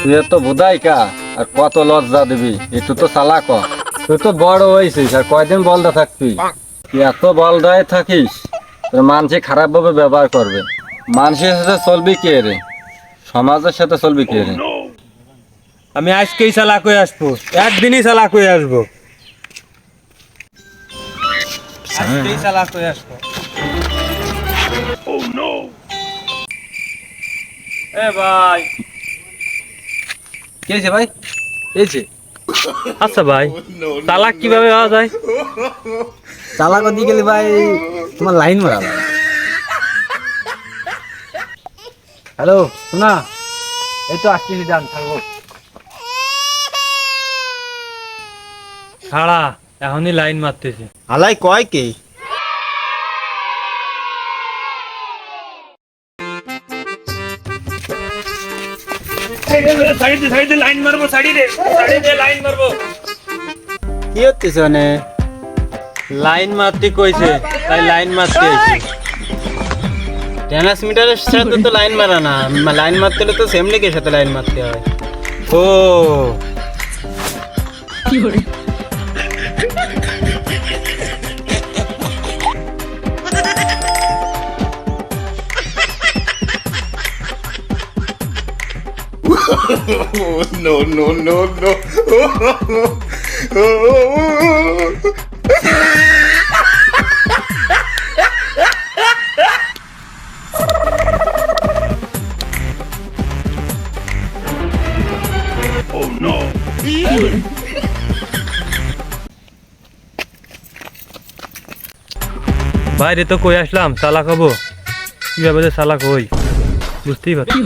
তুই তো বোধাই কা আর কত লজ্জা দিবি, একটু তো চালাক হ। তুই তো বড় হয়েছিস আর কয়দিন বলদা থাকবি? তুই এত বলদায় থাকিস, তোর মানুষে খারাপ ভাবে ব্যবহার করবে। মানুষের সাথে চলবি কে রে, সমাজের সাথে চলবি কে রে? আমি আজকেই চালাক হয়ে আসবো, একদিনই চালাক হয়ে আসবো, আজকেই চালাক হয়ে আসবো। এ ভাই, কি হয়েছে ভাই? হয়েছে আচ্ছা ভাই, চালাক কিভাবে হওয়া যায়? চালাক দিয়ে গেলে ভাই তোমার লাইন মারা। হ্যালো শোনা, এই তো আসছি, যান থাকবো। খাড়া, এখনই লাইন মারতেছে। হালাই কয় কে? লাইন মারবো, লাইন মারবো। কি হচ্ছে মানে? লাইন মারতে কইছে, তাই লাইন মারতে আইছি। ট্রান্সমিটারের সাথে তো লাইন মারা না, লাইন মারতে হলে তো সেমলিকের সাথে লাইন মারতে হয়। ও No, no, no, no. Oh no. বাইরে তো কই আসলাম, চালাক হবো কিভাবে যে চালাক হই বুঝতেই পারছি।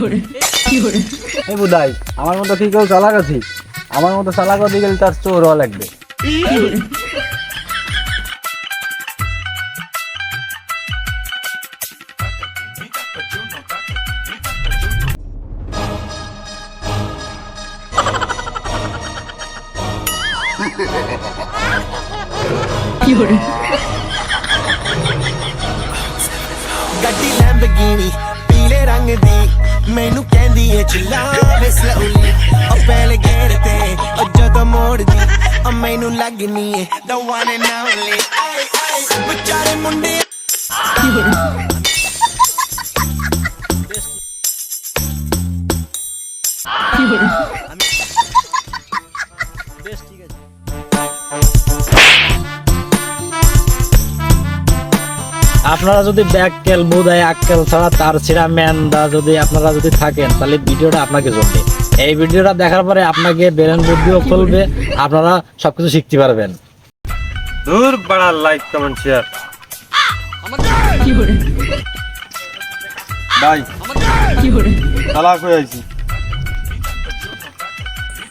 এই বুধাই, আমার মতো কি কেউ চালাক আছি? আমার মতো চালাক হতে গেলে তার চোর হওয়া লাগবে। ਗੱਡੀ ਲੈਂਬਗੀਨੀ ਪੀਲੇ ਰੰਗ ਦੀ ਮੈਨੂੰ ਕਹਿੰਦੀ ਏ ਚਲਾਵੇ ਸਲੋਲੀ ਉਹ ਪਹਿਲੇ ਗੇੜ ਤੇ ਉਹ ਜਦੋਂ ਮੋੜਦੀ ਉਹ ਮੈਨੂੰ ਲੱਗਨੀ ਏ the one and only ਵਿਚਾਰੇ ਮੁੰਡੇ আপনারা যদি ব্যাককেল বোধায় আক্কেল ছাড়া তার ছিঁড়া ম্যান্দা যদি আপনারা যদি থাকেন, তাহলে ভিডিওটা আপনাকে জমবে। এই ভিডিওটা দেখার পরে আপনাকে ব্রেন বুদ্ধিও খুলবে, আপনারা সবকিছু শিখতে পারবেন। দূর বড়া, লাইক কমেন্ট শেয়ার। ভাই চালাক হয়ে আইছি।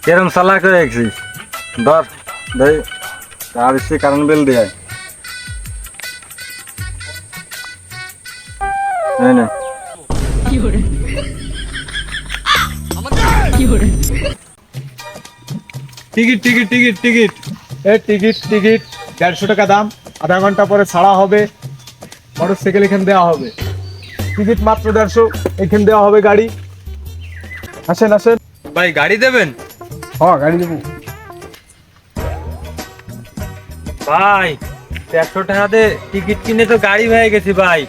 কেরম চালাক হয়ে গেছিস? ধর দেই, তার সে কারণ বেল দেয়। नहीं नहीं টিকিট টিকিট টিকিট টিকিট এ টিকিট টিকিট 150 টাকা দাম। আধা ঘন্টা পরে ছাড়া হবে, মোটরসাইকেল এখানে দেওয়া হবে। টিকিট মাত্র 150, এখানে দেওয়া হবে গাড়ি। আসেন আসেন। ভাই গাড়ি দেবেন? হ্যাঁ গাড়ি দেবো। ভাই 150 টাকা দিয়ে টিকিট কিনে তো গাড়ি হয়ে গেছি ভাই।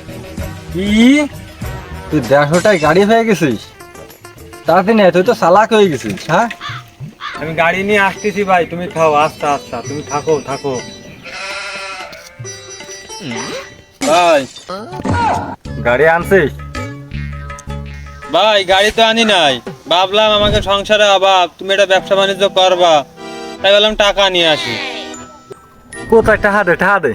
কি তুই 150টায় গাড়ি হয়ে গেছিস? তাতে না, তুই তো চালাক হয়ে গেছিস। হ্যাঁ আমি গাড়ি নিয়ে আসতেছি ভাই, তুমি খাও। আচ্ছা আচ্ছা, তুমি থাকো থাকো। ভাই গাড়ি আনছিস? ভাই গাড়ি তো আনি নাই, ভাবলাম আমাকে সংসারে অভাব, তুমি এটা ব্যবসা বাণিজ্য করবা, তাই বললাম টাকা নিয়ে আসি। কোথায় টাকা দে, টাকা দে।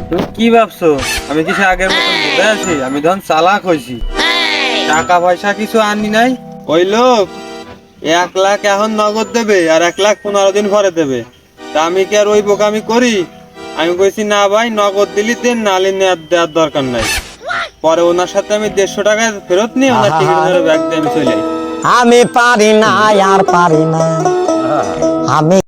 তুমি কি ভাবছো আমি কিছু আগের মতন বুঝে আছি? আমি ধন চালাক হয়েছি, টাকা পয়সা কিছু আনি নাই। ওই লোক 1 লাখ এখন নগদ দেবে আর 1 লাখ 15 দিন পরে দেবে, তা আমি কি আর ওই বোকামি করি? আমি কইছি না ভাই, নগদ দিলি দেন, নালে দেওয়ার দরকার নাই। পরে ওনার সাথে আমি 150 টাকা ফেরত নিয়ে ওনার টিকিট ধরে ব্যাগ দিয়ে আমি চলে যাই। আমি পারি না আর পারি না আমি